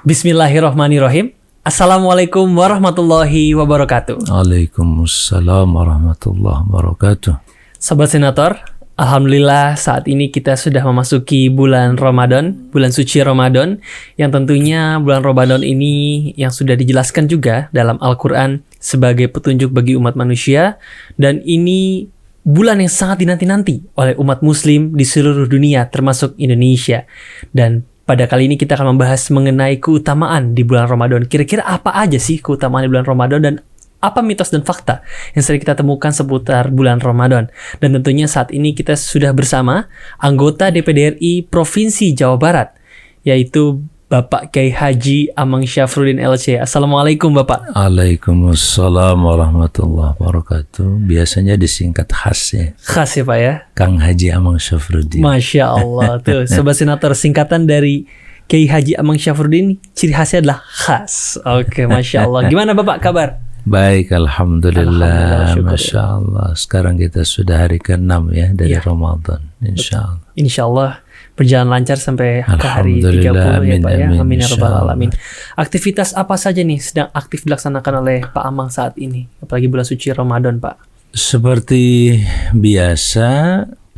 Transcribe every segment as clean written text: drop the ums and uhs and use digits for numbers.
Bismillahirrahmanirrahim. Assalamualaikum warahmatullahi wabarakatuh. Waalaikumsalam warahmatullahi wabarakatuh. Sobat Senator, alhamdulillah saat ini kita sudah memasuki bulan Ramadan, bulan suci Ramadan, yang tentunya bulan Ramadan ini yang sudah dijelaskan juga dalam Al-Quran sebagai petunjuk bagi umat manusia, dan ini bulan yang sangat dinanti-nanti oleh umat muslim di seluruh dunia termasuk Indonesia. Dan pada kali ini kita akan membahas mengenai keutamaan di bulan Ramadan. Kira-kira apa aja sih keutamaan di bulan Ramadan dan apa mitos dan fakta yang sering kita temukan seputar bulan Ramadan. Dan tentunya saat ini kita sudah bersama anggota DPD RI Provinsi Jawa Barat, yaitu Bapak Kiai Haji Amang Syafruddin LC. Assalamualaikum Bapak. Waalaikumsalam warahmatullahi wabarakatuh. Biasanya disingkat khas ya. Khas ya Pak ya? Kang Haji Amang Syafruddin. Masya Allah. Tuh Sobat Senator, singkatan dari Kiai Haji Amang Syafruddin, ciri khasnya adalah khas. Oke, Masya Allah. Gimana Bapak kabar? Baik, Alhamdulillah. Syukur, Masya Allah. Sekarang kita sudah hari ke-6 ya dari Ramadan. Insya Allah. Insya Allah berjalan lancar sampai ke hari 30 ya Pak ya. Amin ya rabbal alamin. Aktivitas apa saja nih sedang aktif dilaksanakan oleh Pak Amang saat ini, apalagi bulan suci Ramadan Pak? Seperti biasa,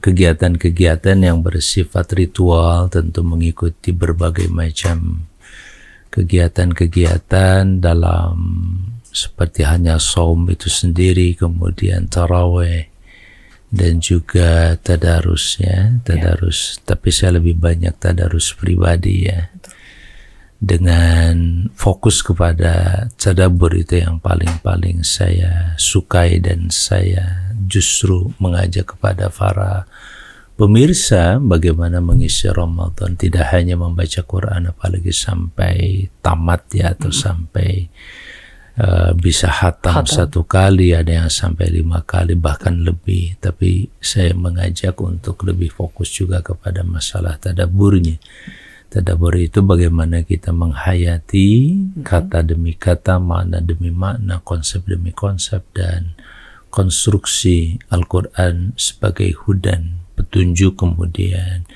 kegiatan-kegiatan yang bersifat ritual, tentu mengikuti berbagai macam kegiatan-kegiatan dalam seperti hanya saum itu sendiri, kemudian tarawih, dan juga tadarus ya, tadarus. Tapi saya lebih banyak tadarus pribadi ya, dengan fokus kepada tadabbur. Itu yang paling saya sukai, dan saya justru mengajak kepada para pemirsa bagaimana mengisi Ramadan, tidak hanya membaca Quran apalagi sampai tamat ya, atau sampai bisa hatam 1 kali, ada yang sampai 5 kali bahkan lebih. Tapi saya mengajak untuk lebih fokus juga kepada masalah tadabburnya. Tadabbur itu bagaimana kita menghayati kata demi kata, makna demi makna, konsep demi konsep, dan konstruksi Al-Quran sebagai hudan, petunjuk. Kemudian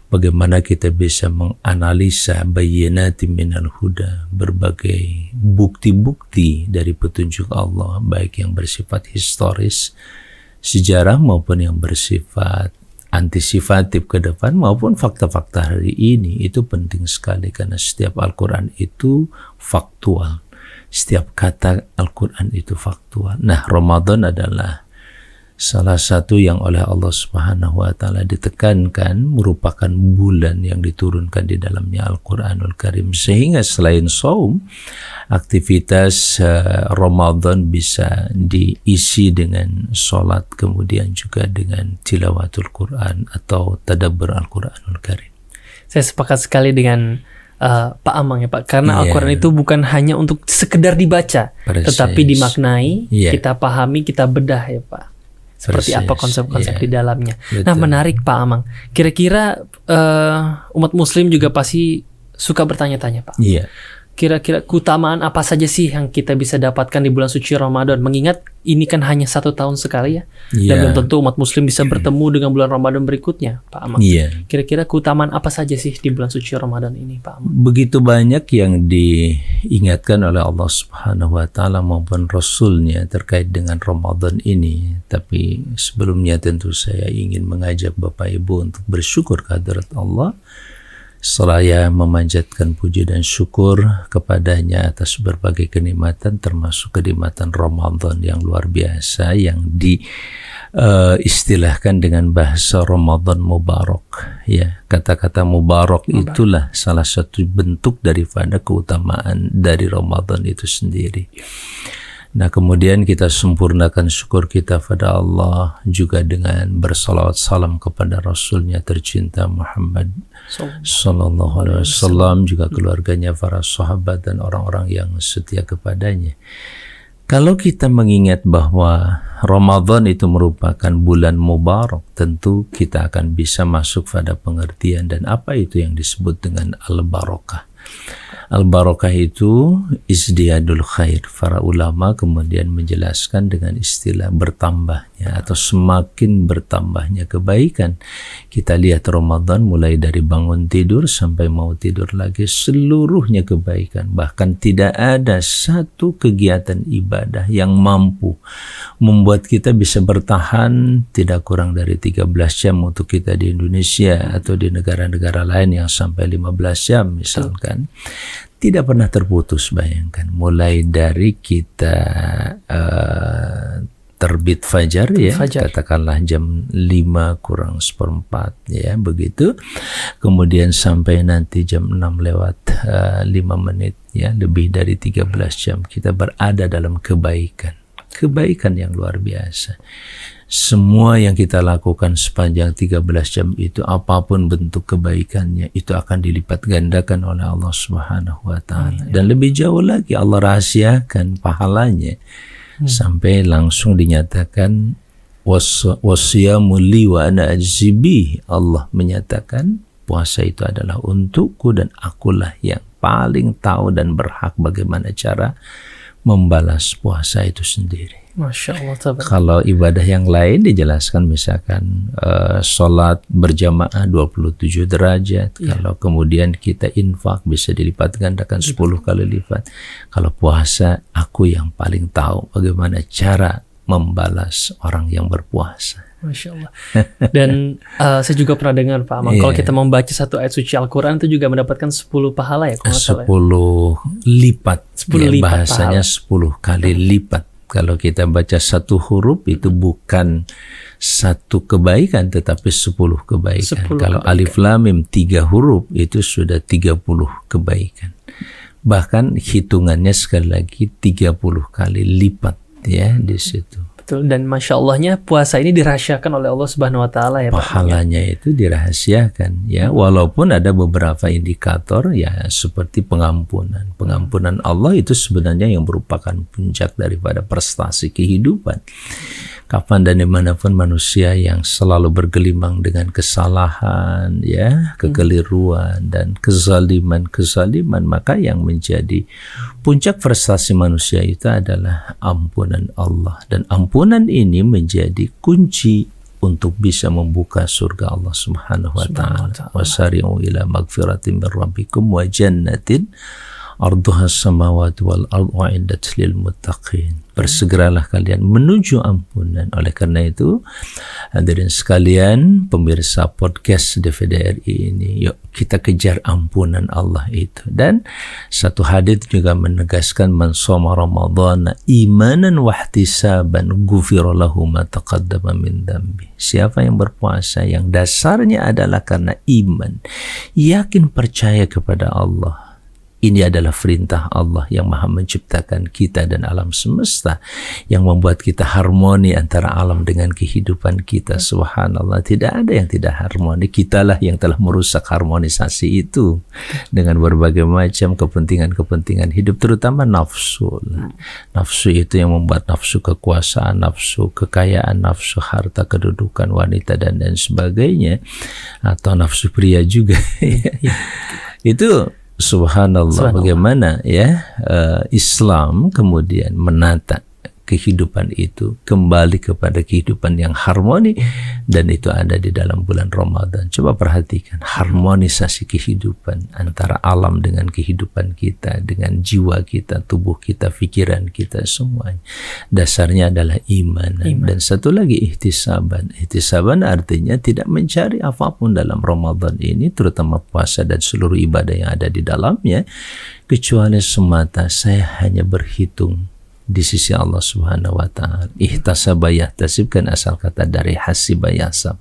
bagaimana kita bisa menganalisa bayyinatin minal huda, berbagai bukti-bukti dari petunjuk Allah, baik yang bersifat historis, sejarah, maupun yang bersifat antisipatif ke depan, maupun fakta-fakta hari ini. Itu penting sekali karena setiap Al-Quran itu faktual. Setiap kata Al-Quran itu faktual. Nah, Ramadan adalah salah satu yang oleh Allah Subhanahu wa Ta'ala ditekankan merupakan bulan yang diturunkan di dalamnya Al-Quranul Karim, sehingga selain saum, aktivitas Ramadan bisa diisi dengan sholat, kemudian juga dengan tilawatul Quran atau tadabbur Al-Quranul Karim. Saya sepakat sekali dengan Pak Amang ya Pak, karena Al-Quran itu bukan hanya untuk sekedar dibaca, tetapi dimaknai, kita pahami, kita bedah ya Pak. Seperti apa konsep-konsep di dalamnya. Betul. Nah, menarik Pak Amang. Kira-kira umat muslim juga pasti suka bertanya-tanya Pak. Iya. Kira-kira keutamaan apa saja sih yang kita bisa dapatkan di bulan suci Ramadan? Mengingat ini kan hanya 1 tahun sekali ya. Dan belum tentu umat muslim bisa bertemu dengan bulan Ramadan berikutnya Pak Amang. Iya. Kira-kira keutamaan apa saja sih di bulan suci Ramadan ini Pak Amang? Begitu banyak yang diingatkan oleh Allah Subhanahu wa Ta'ala maupun Rasulnya terkait dengan Ramadan ini. Tapi sebelumnya tentu saya ingin mengajak Bapak Ibu untuk bersyukur kehadirat Allah, seraya memanjatkan puji dan syukur kepadanya atas berbagai kenikmatan, termasuk kenikmatan Ramadan yang luar biasa, yang diistilahkan dengan bahasa Ramadan Mubarak ya. Kata-kata Mubarak itulah salah satu bentuk daripada keutamaan dari Ramadan itu sendiri. Nah, kemudian kita sempurnakan syukur kita pada Allah juga dengan bersalawat salam kepada Rasulnya tercinta Muhammad Sallallahu Alaihi Wasallam, juga keluarganya, para sahabat, dan orang-orang yang setia kepadanya. Kalau kita mengingat bahwa Ramadan itu merupakan bulan mubarak, tentu kita akan bisa masuk pada pengertian dan apa itu yang disebut dengan al-barakah. Al-barakah itu isdiyadul khair. Para ulama kemudian menjelaskan dengan istilah bertambahnya atau semakin bertambahnya kebaikan. Kita lihat Ramadan mulai dari bangun tidur sampai mau tidur lagi, seluruhnya kebaikan. Bahkan tidak ada satu kegiatan ibadah yang mampu membuat kita bisa bertahan tidak kurang dari 13 jam untuk kita di Indonesia atau di negara-negara lain yang sampai 15 jam misalkan. Tidak pernah terputus, bayangkan. Mulai dari kita terbit fajar ya, katakanlah jam 5 kurang seperempat ya, begitu. Kemudian sampai nanti jam 6 lewat 5 menit ya, lebih dari 13 jam kita berada dalam kebaikan. Kebaikan yang luar biasa. Semua yang kita lakukan sepanjang 13 jam itu, apapun bentuk kebaikannya, itu akan dilipat gandakan oleh Allah Subhanahu wa Ta'ala. Dan lebih jauh lagi, Allah rahasiakan pahalanya sampai langsung dinyatakan wasyamu li wa ana ajzi bih. Allah menyatakan puasa itu adalah untukku dan akulah yang paling tahu dan berhak bagaimana cara membalas puasa itu sendiri. Masya Allah. Kalau ibadah yang lain dijelaskan, misalkan sholat berjamaah 27 derajat. Kalau kemudian kita infak bisa dilipat gandakan 10 kali lipat. Kalau puasa, aku yang paling tahu bagaimana cara membalas orang yang berpuasa. Masya Allah. Dan saya juga pernah dengar Pak Amang, kalau kita membaca satu ayat suci Al-Quran itu juga mendapatkan 10 pahala ya? 10 lipat. 10 lipat bahasanya pahala. 10 kali lipat. Kalau kita baca satu huruf itu bukan satu kebaikan tetapi 10 kebaikan. Kalau alif lam mim 3 huruf itu sudah 30 kebaikan. Bahkan hitungannya sekali lagi 30 kali lipat ya di situ. Dan Masya Allahnya puasa ini dirahasiakan oleh Allah Subhanahu wa Ta'ala ya Pak. Pahalanya itu dirahasiakan ya, walaupun ada beberapa indikator ya, seperti pengampunan. Pengampunan Allah itu sebenarnya yang merupakan puncak daripada prestasi kehidupan. Kapan dan dimanapun manusia yang selalu bergelimang dengan kesalahan ya, kekeliruan dan kezaliman, maka yang menjadi puncak prestasi manusia itu adalah ampunan Allah. Dan ampunan ini menjadi kunci untuk bisa membuka surga Allah Subhanahu wa Ta'ala. Wasari'u ila magfiratin min rabbikum wa jannatin arduha samawati wal ardu u'iddat lil muttaqin. Bersegeralah kalian menuju ampunan. Oleh karena itu, hadirin sekalian, pemirsa podcast DVDRI ini, yuk kita kejar ampunan Allah itu. Dan satu hadits juga menegaskan, man shoma ramadhana imanan wahtisaban ghufira lahu ma taqaddama min dhanbi. Siapa yang berpuasa yang dasarnya adalah karena iman, yakin percaya kepada Allah. Ini adalah perintah Allah yang maha menciptakan kita dan alam semesta, yang membuat kita harmoni antara alam dengan kehidupan kita. Subhanallah, tidak ada yang tidak harmoni. Kitalah yang telah merusak harmonisasi itu dengan berbagai macam kepentingan-kepentingan hidup, terutama nafsu. Nafsu itu yang membuat nafsu kekuasaan, nafsu kekayaan, nafsu harta, kedudukan, wanita, dan lain sebagainya, atau nafsu pria juga. Itu Subhanallah, bagaimana ya Islam kemudian menata kehidupan itu kembali kepada kehidupan yang harmoni, dan itu ada di dalam bulan Ramadan. Coba perhatikan harmonisasi kehidupan antara alam dengan kehidupan kita, dengan jiwa kita, tubuh kita, pikiran kita, semuanya. Dasarnya adalah iman. Dan satu lagi ihtisaban. Ihtisaban artinya tidak mencari apapun dalam Ramadan ini, terutama puasa dan seluruh ibadah yang ada di dalamnya, kecuali semata saya hanya berhitung di sisi Allah Subhanahu wa Ta'ala. Ihtasaba yahtasib kan asal kata dari hasiba yahsab.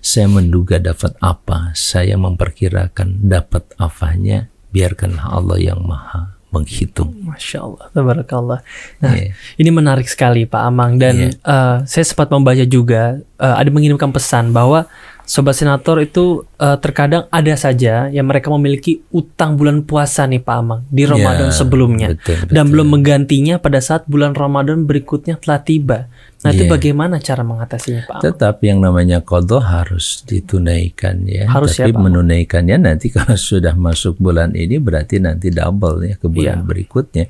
Saya menduga dapat apa, saya memperkirakan dapat apanya, biarkanlah Allah yang maha menghitung. Masya Allah, tabarakallah. Nah, ini menarik sekali Pak Amang, dan saya sempat membaca juga ada mengirimkan pesan bahwa Sobat Senator itu terkadang ada saja yang mereka memiliki utang bulan puasa nih Pak Amang di Ramadan sebelumnya, betul. dan belum menggantinya pada saat bulan Ramadan berikutnya telah tiba. Nah itu bagaimana cara mengatasinya Pak Amang? Tetap yang namanya qadha harus ditunaikan ya. Harus Tapi ya, Pak. menunaikannya nanti kalau sudah masuk bulan ini berarti nanti double ya ke bulan berikutnya.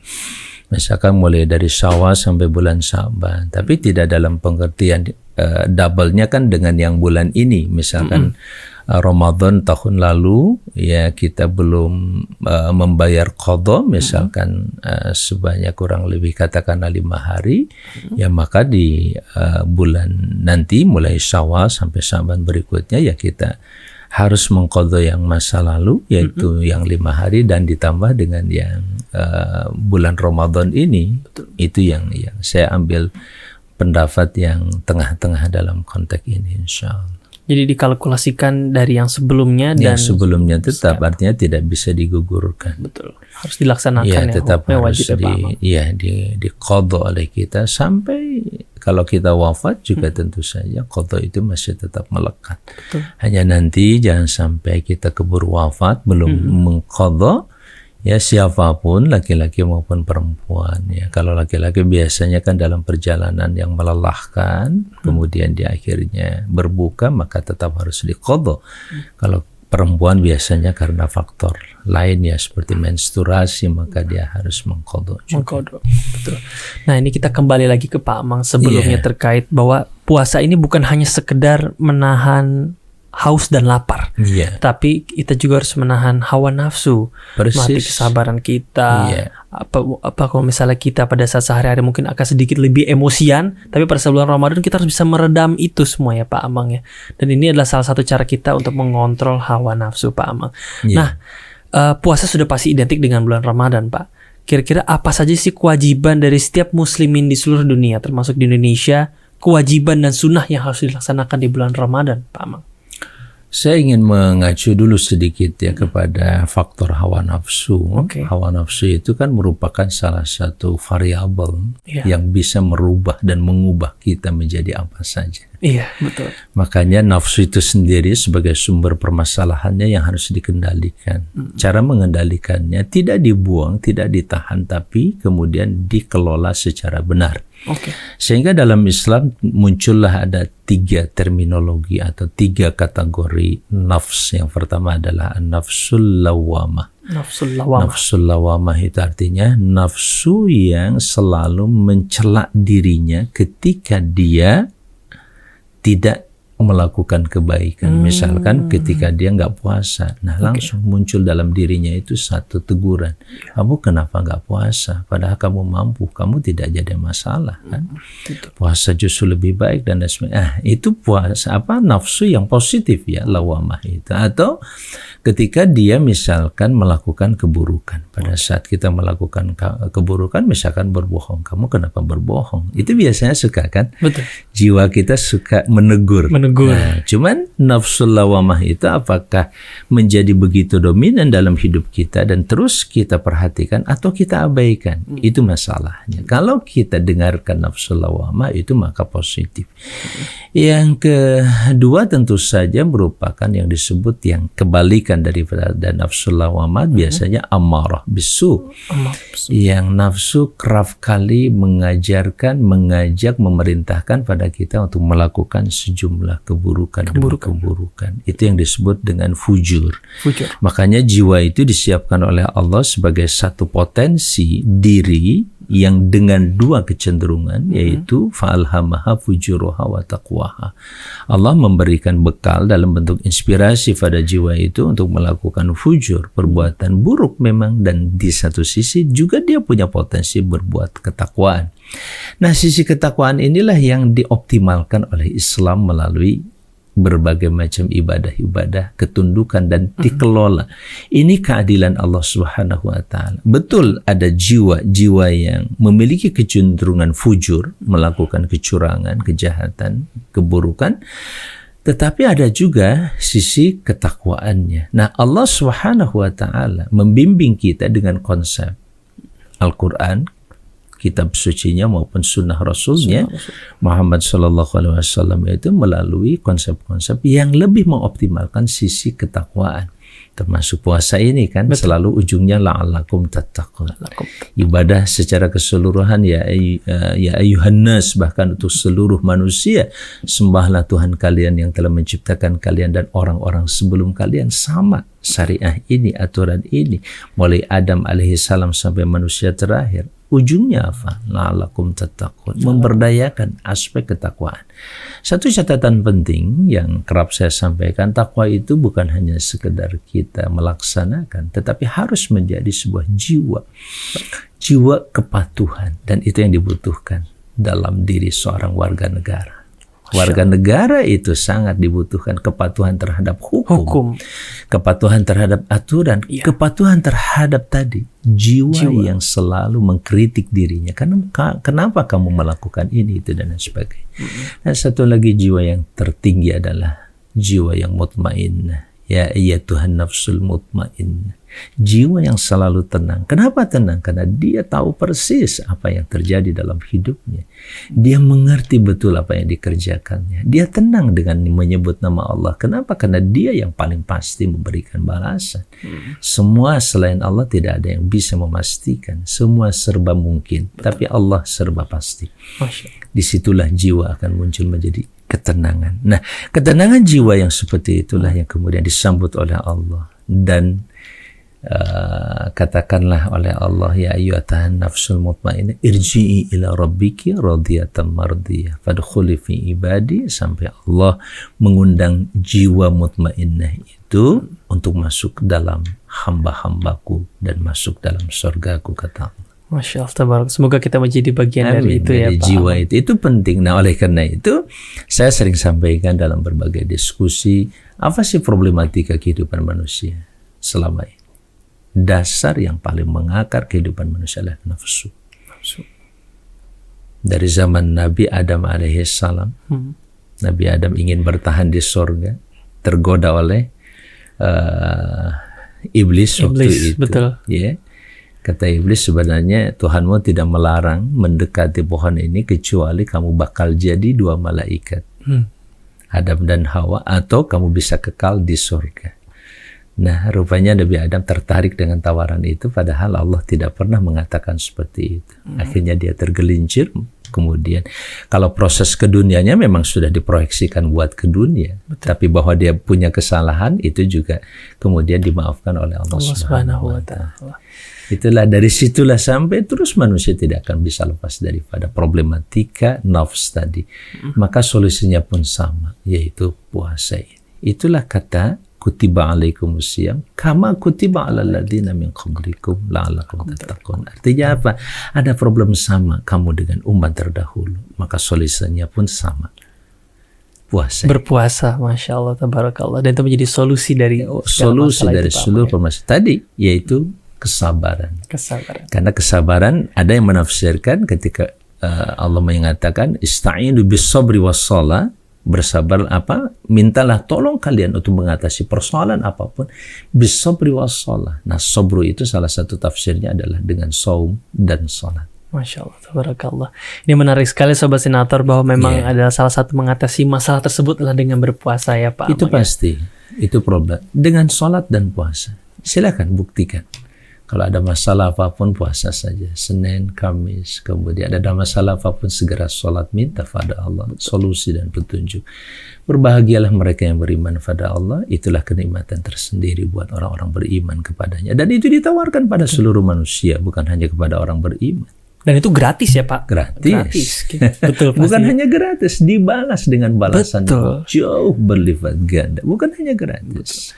Misalkan mulai dari Syawal sampai bulan Sya'ban, tapi tidak dalam pengertian double-nya kan dengan yang bulan ini. Misalkan Ramadan tahun lalu ya kita belum membayar qadha misalkan sebanyak kurang lebih katakanlah 5 hari, ya maka di bulan nanti mulai Syawal sampai Sya'ban berikutnya ya kita harus mengqadha yang masa lalu yaitu yang 5 hari dan ditambah dengan yang bulan Ramadan ini. Itu yang saya ambil pendapat yang tengah-tengah dalam konteks ini insyaallah. Jadi dikalkulasikan dari yang sebelumnya dan Yang sebelumnya tetap artinya tidak bisa digugurkan. betul harus dilaksanakan Ya, ya, tetap hukumnya harus wajib ya, Pak Amang. diqadha oleh kita sampai kalau kita wafat juga tentu saja qadha itu masih tetap melekat. Betul. Hanya nanti jangan sampai kita keburu wafat belum mengqadha. Ya siapapun laki-laki maupun perempuan ya. Kalau laki-laki biasanya kan dalam perjalanan yang melelahkan, kemudian di akhirnya berbuka maka tetap harus diqadha. Kalau perempuan biasanya karena faktor lain ya seperti menstruasi maka dia harus mengqadha juga. Mengqadha. Betul. Nah, ini kita kembali lagi ke Pak Amang sebelumnya terkait bahwa puasa ini bukan hanya sekedar menahan haus dan lapar, tapi kita juga harus menahan hawa nafsu, melatih kesabaran kita. Apa kalau misalnya kita pada saat sehari-hari mungkin akan sedikit lebih emosian, tapi pada bulan Ramadan kita harus bisa meredam itu semua ya Pak Amang ya. Dan ini adalah salah satu cara kita untuk mengontrol hawa nafsu Pak Amang. Nah, puasa sudah pasti identik dengan bulan Ramadan Pak. Kira-kira apa saja sih kewajiban dari setiap muslimin di seluruh dunia, termasuk di Indonesia, kewajiban dan sunnah yang harus dilaksanakan di bulan Ramadan Pak Amang? Saya ingin mengacu dulu sedikit ya kepada faktor hawa nafsu. Hawa nafsu itu kan merupakan salah satu variabel yang bisa merubah dan mengubah kita menjadi apa saja. Iya, betul. Makanya nafsu itu sendiri sebagai sumber permasalahannya yang harus dikendalikan. Cara mengendalikannya tidak dibuang, tidak ditahan, tapi kemudian dikelola secara benar. Sehingga dalam Islam muncullah ada 3 terminologi atau 3 kategori nafs. Yang pertama adalah nafsul lawamah. Nafsul lawamah itu artinya nafsu yang selalu mencela dirinya ketika dia tidak melakukan kebaikan. Misalkan ketika dia nggak puasa, nah langsung muncul dalam dirinya itu satu teguran. Kamu kenapa nggak puasa? Padahal kamu mampu, kamu tidak jadi masalah kan? Puasa justru lebih baik dan sebagainya. Itu puasa nafsu yang positif ya, lawamah itu. Atau ketika dia misalkan melakukan keburukan. Pada saat kita melakukan keburukan, misalkan berbohong. Kamu kenapa berbohong? Itu biasanya suka kan? Betul. Jiwa kita suka menegur. Nah, cuman nafsul lawamah itu apakah menjadi begitu dominan dalam hidup kita dan terus kita perhatikan atau kita abaikan? Itu masalahnya. Kalau kita dengarkan nafsul lawamah itu maka positif. Yang kedua tentu saja merupakan yang disebut yang kebalikan daripada nafsul lawamah, biasanya amarah bisu. Yang nafsu kerap kali mengajarkan, mengajak, memerintahkan pada kita untuk melakukan sejumlah keburukan. Itu yang disebut dengan fujur. Makanya jiwa itu disiapkan oleh Allah sebagai satu potensi diri yang dengan 2 kecenderungan, yaitu fa'alhamaha fujuruha wa taqwaha. Allah memberikan bekal dalam bentuk inspirasi pada jiwa itu untuk melakukan fujur, perbuatan buruk memang, dan di satu sisi juga dia punya potensi berbuat ketakwaan. Nah, sisi ketakwaan inilah yang dioptimalkan oleh Islam melalui berbagai macam ibadah-ibadah, ketundukan dan dikelola. Ini keadilan Allah Subhanahu wa taala. Betul ada jiwa-jiwa yang memiliki kecenderungan fujur, melakukan kecurangan, kejahatan, keburukan, tetapi ada juga sisi ketakwaannya. Nah, Allah Subhanahu wa taala membimbing kita dengan konsep Al-Qur'an, kitab sucinya maupun sunnah Rasulnya Muhammad Sallallahu Alaihi Wasallam itu melalui konsep-konsep yang lebih mengoptimalkan sisi ketakwaan. Termasuk puasa ini kan selalu ujungnya la'allakum tattaqun. Ibadah secara keseluruhan ya ayyuhan nas, bahkan untuk seluruh manusia, sembahlah Tuhan kalian yang telah menciptakan kalian dan orang-orang sebelum kalian. Sama syariah ini, aturan ini, mulai Adam alaihissalam sampai manusia terakhir. Ujungnya apa? La'allakum tattaqun, memberdayakan aspek ketakwaan. Satu catatan penting yang kerap saya sampaikan, takwa itu bukan hanya sekedar kita melaksanakan, tetapi harus menjadi sebuah jiwa kepatuhan, dan itu yang dibutuhkan dalam diri seorang warga negara. Warga negara itu sangat dibutuhkan kepatuhan terhadap hukum. Kepatuhan terhadap aturan, kepatuhan terhadap tadi jiwa yang selalu mengkritik dirinya. Kenapa kamu melakukan ini, itu dan sebagainya. Dan satu lagi jiwa yang tertinggi adalah jiwa yang mutmainnah. Ya ayyatuhan nafsul mutmainnah. Jiwa yang selalu tenang. Kenapa tenang? Karena dia tahu persis apa yang terjadi dalam hidupnya. Dia mengerti betul apa yang dikerjakannya. Dia tenang dengan menyebut nama Allah. Kenapa? Karena dia yang paling pasti memberikan balasan. Semua selain Allah tidak ada yang bisa memastikan. Semua serba mungkin. Tapi Allah serba pasti. Disitulah jiwa akan muncul menjadi ketenangan. Nah, ketenangan jiwa yang seperti itulah yang kemudian disambut oleh Allah. Dan katakanlah oleh Allah, ya ayyuhatan nafsul mutmainnah irji'i ila rabbiki radiyatan mardiyah fadkhuli fi ibadi, sampai Allah mengundang jiwa mutmainnah itu untuk masuk dalam hamba-hambaku dan masuk dalam surgaku, kata Allah. Masya Allah, tabarak. Semoga kita menjadi bagian dari itu ya Pak. Jiwa itu penting. Nah, oleh karena itu saya sering sampaikan dalam berbagai diskusi, apa sih problematika kehidupan manusia selama ini? Dasar yang paling mengakar kehidupan manusia adalah nafsu. Dari zaman Nabi Adam alaihissalam, Nabi Adam ingin bertahan di surga, tergoda oleh iblis waktu itu. Betul. Kata iblis, sebenarnya Tuhanmu tidak melarang mendekati pohon ini kecuali kamu bakal jadi dua malaikat, Adam dan Hawa, atau kamu bisa kekal di surga. Nah, rupanya Nabi Adam tertarik dengan tawaran itu, padahal Allah tidak pernah mengatakan seperti itu. Akhirnya dia tergelincir. Kemudian, kalau proses ke dunianya memang sudah diproyeksikan buat ke dunia. Tapi bahwa dia punya kesalahan, itu juga kemudian dimaafkan oleh Allah Subhanahu wa Ta'ala. Itulah, dari situlah sampai terus manusia tidak akan bisa lepas daripada problematika nafs tadi. Maka solusinya pun sama, yaitu puasa ini. Itulah kata kutiba alaikumusiyam kama kutiba alal ladzina min qablikum la'allakum tattaqun. Artinya apa? Ada problem sama kamu dengan umat terdahulu, maka solusinya pun sama. Puasa. Berpuasa, Masya Allah, tabarakallah. Dan itu menjadi solusi dari seluruh permasalahan tadi, yaitu kesabaran. Karena kesabaran, ada yang menafsirkan ketika Allah mengatakan ista'inu bis sabri was shalah, bersabar apa? Mintalah tolong kalian untuk mengatasi persoalan apapun bis sabri was shalah. Nah, sabru itu salah satu tafsirnya adalah dengan saum dan salat. Masya Allah, tabarakallah. Ini menarik sekali Sobat Sinator, bahwa memang adalah salah satu mengatasi masalah tersebut adalah dengan berpuasa ya Pak. Itu pasti, itu problem. Dengan salat dan puasa. Silakan buktikan. Kalau ada masalah apapun, puasa saja. Senin, Kamis, kemudian ada masalah apapun, segera sholat, minta pada Allah solusi dan petunjuk. Berbahagialah mereka yang beriman pada Allah. Itulah kenikmatan tersendiri buat orang-orang beriman kepadanya. Dan itu ditawarkan pada seluruh manusia, bukan hanya kepada orang beriman. Dan itu gratis ya Pak? Gratis. Betul. Bukan hanya gratis, dibalas dengan balasan jauh berlipat ganda. Bukan hanya gratis.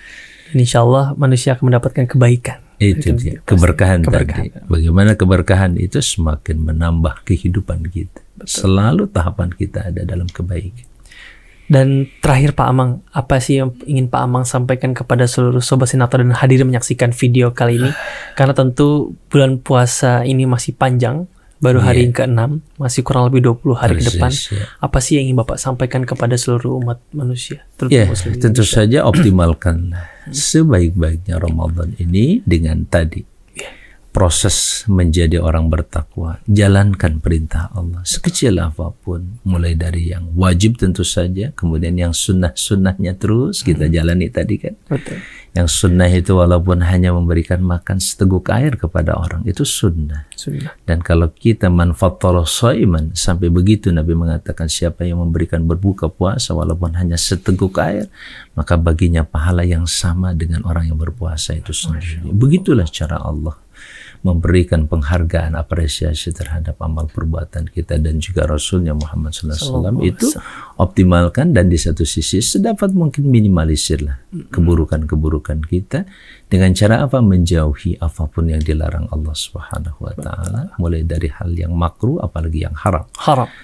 Insya Allah manusia akan mendapatkan kebaikan. Itu dia, keberkahan tadi. Bagaimana keberkahan itu semakin menambah kehidupan kita. Selalu tahapan kita ada dalam kebaikan. Dan terakhir Pak Amang, apa sih yang ingin Pak Amang sampaikan kepada seluruh Sobat Sinator dan hadirin menyaksikan video kali ini? Karena tentu bulan puasa ini masih panjang, baru hari ke-6, masih kurang lebih 20 hari ke depan. Apa sih yang ingin Bapak sampaikan kepada seluruh umat manusia? Tentu saja optimalkan sebaik-baiknya Ramadan ini dengan tadi proses menjadi orang bertakwa, jalankan perintah Allah sekecil apapun, mulai dari yang wajib tentu saja, kemudian yang sunnah-sunnahnya terus kita jalani tadi kan. Betul. Yang sunnah itu walaupun hanya memberikan makan seteguk air kepada orang, itu sunnah. Sunnah. Dan kalau kita man fattara shaiman, sampai begitu Nabi mengatakan siapa yang memberikan berbuka puasa walaupun hanya seteguk air, maka baginya pahala yang sama dengan orang yang berpuasa itu sendiri. Begitulah cara Allah memberikan penghargaan, apresiasi terhadap amal perbuatan kita dan juga Rasulnya Muhammad SAW itu optimalkan, dan di satu sisi sedapat mungkin minimalisirlah keburukan-keburukan kita dengan cara apa? Menjauhi apapun yang dilarang Allah Subhanahu wa taala, mulai dari hal yang makruh apalagi yang haram.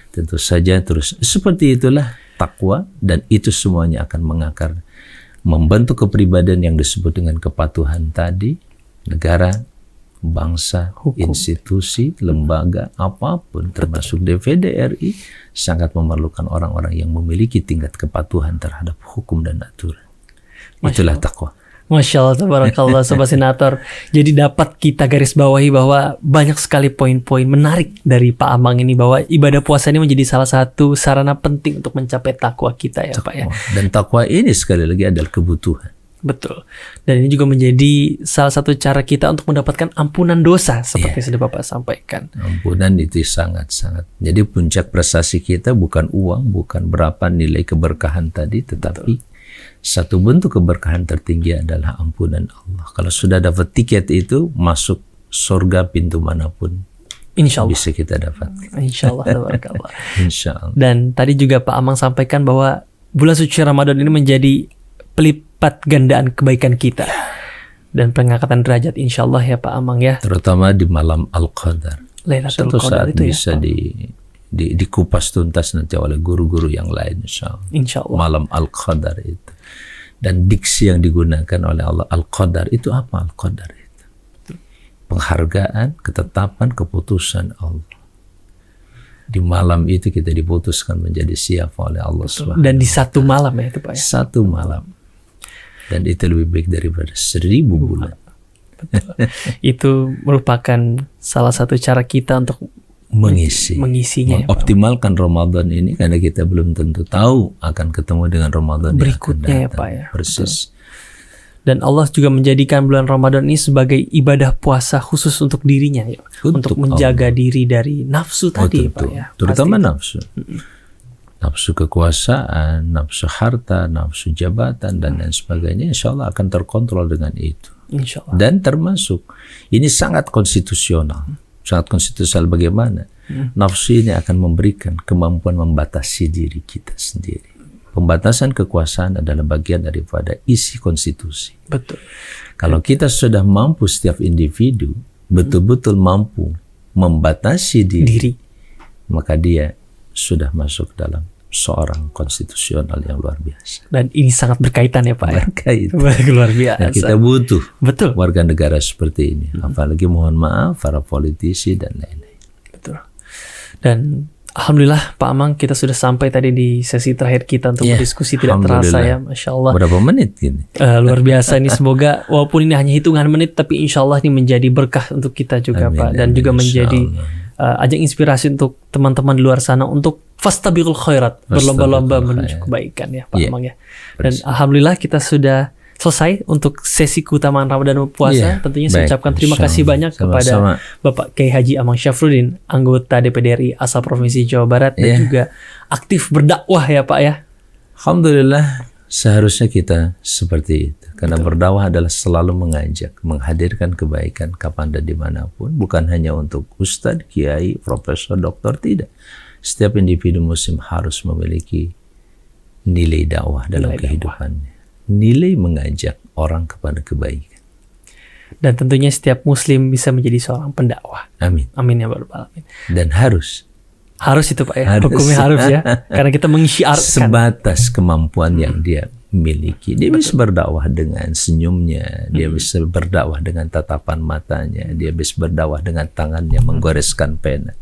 Tentu saja terus seperti itulah takwa, dan itu semuanya akan mengakar membentuk kepribadian yang disebut dengan kepatuhan tadi. Negara, bangsa, hukum, institusi, lembaga, apapun termasuk DPD RI sangat memerlukan orang-orang yang memiliki tingkat kepatuhan terhadap hukum dan aturan. Itulah takwa. Masya Allah, tabarakallah, Sobat Sinator. Jadi dapat kita garis bawahi bahwa banyak sekali poin-poin menarik dari Pak Amang ini, bahwa ibadah puasa ini menjadi salah satu sarana penting untuk mencapai takwa kita ya takwa. Pak ya. Dan takwa ini sekali lagi adalah kebutuhan. Betul. Dan ini juga menjadi salah satu cara kita untuk mendapatkan ampunan dosa seperti sudah Bapak sampaikan. Ampunan itu sangat-sangat. Jadi puncak prestasi kita bukan uang, bukan berapa nilai keberkahan tadi, tetapi satu bentuk keberkahan tertinggi adalah ampunan Allah. Kalau sudah dapat tiket itu, masuk surga pintu manapun, insya Allah bisa kita dapat. Insya Allah. Insya Allah. Dan tadi juga Pak Amang sampaikan bahwa bulan suci Ramadan ini menjadi pelipat gandaan kebaikan kita dan pengangkatan derajat, insya Allah ya Pak Amang ya. Terutama di malam Al-Qadar. Suatu saat itu bisa ya, dikupas tuntas nanti oleh guru-guru yang lain, insya Allah. Malam Al-Qadar itu. Dan diksi yang digunakan oleh Allah, Al-Qadar itu apa? Al-Qadar itu penghargaan, ketetapan, keputusan Allah. Di malam itu kita diputuskan menjadi siapa oleh Allah SWT. Dan di satu malam ya itu Pak ya? Satu malam. Dan itu lebih baik daripada 1000 bulan. Betul. Itu merupakan salah satu cara kita untuk mengisinya, mengoptimalkan ya, Ramadan ini, karena kita belum tentu tahu akan ketemu dengan Ramadan berikutnya ya Pak ya. Persis. Betul. Dan Allah juga menjadikan bulan Ramadan ini sebagai ibadah puasa khusus untuk dirinya ya. Untuk menjaga diri dari nafsu tadi Pak ya. Terutama nafsu. Nafsu kekuasaan, nafsu harta, nafsu jabatan dan lain sebagainya, insya Allah akan terkontrol dengan itu. Insya Allah. Dan termasuk ini sangat konstitusional. Sangat konstitusional bagaimana? Nafsu ini akan memberikan kemampuan membatasi diri kita sendiri. Pembatasan kekuasaan adalah bagian daripada isi konstitusi. Betul. Kalau kita sudah mampu, setiap individu betul-betul mampu membatasi diri, maka dia sudah masuk dalam seorang konstitusional yang luar biasa. Dan ini sangat berkaitan ya Pak. Berkaitan. Luar biasa. Dan kita butuh warga negara seperti ini. Apalagi mohon maaf para politisi dan lain-lain. Betul. Dan alhamdulillah Pak Amang, kita sudah sampai tadi di sesi terakhir kita untuk berdiskusi, tidak terasa ya, Masya Allah. Berapa menit gini? Luar biasa ini, semoga walaupun ini hanya hitungan menit, tapi insya Allah ini menjadi berkah untuk kita juga Pak. Dan juga menjadi ajang inspirasi untuk teman-teman di luar sana untuk fastabiqul khairat, berlomba-lomba menuju kebaikan ya Pak Amang ya. Dan alhamdulillah kita sudah selesai untuk sesi keutamaan Ramadan puasa. Tentunya saya ucapkan terima kasih banyak kepada Bapak Kiai Haji Amang Syafruddin, anggota DPD RI asal Provinsi Jawa Barat, dan juga aktif berdakwah ya Pak ya. Alhamdulillah, seharusnya kita seperti itu. Karena berdakwah adalah selalu mengajak, menghadirkan kebaikan kapan dan dimanapun. Bukan hanya untuk ustadz, kiai, profesor, doktor, tidak. Setiap individu muslim harus memiliki nilai dakwah dalam kehidupannya. Nilai mengajak orang kepada kebaikan. Dan tentunya setiap muslim bisa menjadi seorang pendakwah. Amin. Amin ya rabbal alamin. Dan harus itu Pak ya. Hukumnya harus ya. Karena kita mengisyiarkan sebatas kemampuan yang dia miliki. Dia bisa berdakwah dengan senyumnya, dia bisa berdakwah dengan tatapan matanya, dia bisa berdakwah dengan tangannya menggoreskan pena,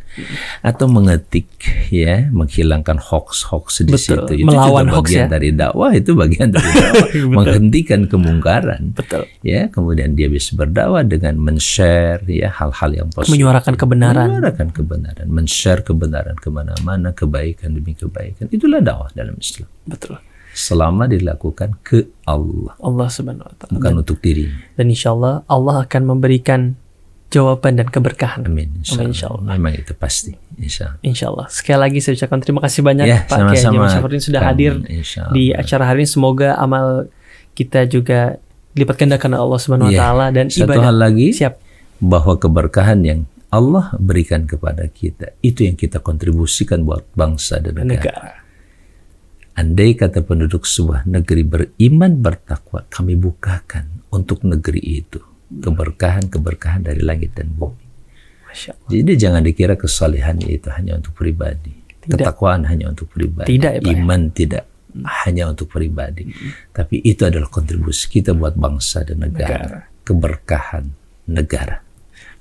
atau mengetik, ya, menghilangkan hoax-hoax di Betul. situ. Itu Melawan juga hoax, bagian ya. dari dakwah, itu bagian dari dakwah, menghentikan kemungkaran. Betul. Ya, kemudian dia bisa berdakwah dengan men-share, ya, hal-hal yang positif, Menyuarakan kebenaran. men-share kebenaran kemana-mana, kebaikan demi kebaikan. Itulah dakwah dalam Islam. Betul. Selama dilakukan ke Allah, Allah Subhanahu wa taala. bukan untuk diri. Dan insya Allah Allah akan memberikan jawaban dan keberkahan. Amin. Amin, insya Allah. Memang itu pasti. Insya Allah. Insya Allah. Sekali lagi saya ucapkan terima kasih banyak Ya, Pak Kiai Haji sama-sama. Ahmad Syafruddin sudah Kan, hadir insya di Allah. acara hari ini. Semoga amal kita juga dilipat gandakan oleh Allah Subhanahu wa Ya, taala dan satu ibadah. hal lagi, Siap. bahwa keberkahan yang Allah berikan kepada kita, itu yang kita kontribusikan buat bangsa dan negara. Negara. Andai kata penduduk sebuah negeri beriman bertakwa, kami bukakan untuk negeri itu keberkahan-keberkahan dari langit dan bumi. Masya Allah. Jadi jangan dikira kesalehan itu hanya untuk pribadi, Tidak. ketakwaan hanya untuk pribadi, Tidak, ya, Pak, ya? iman tidak hanya untuk pribadi, tapi itu adalah kontribusi kita buat bangsa dan negara. Keberkahan negara.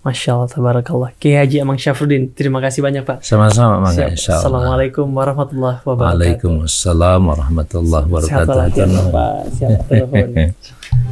Masya Allah, tabarakallah. Kiai Haji Ahmad Syafruddin, terima kasih banyak Pak. Sama-sama, mangga Siap. insya Allah. Assalamualaikum warahmatullahi wabarakatuh. Waalaikumsalam warahmatullahi Sehat wabarakatuh. walafiat Pak. Siap telepon.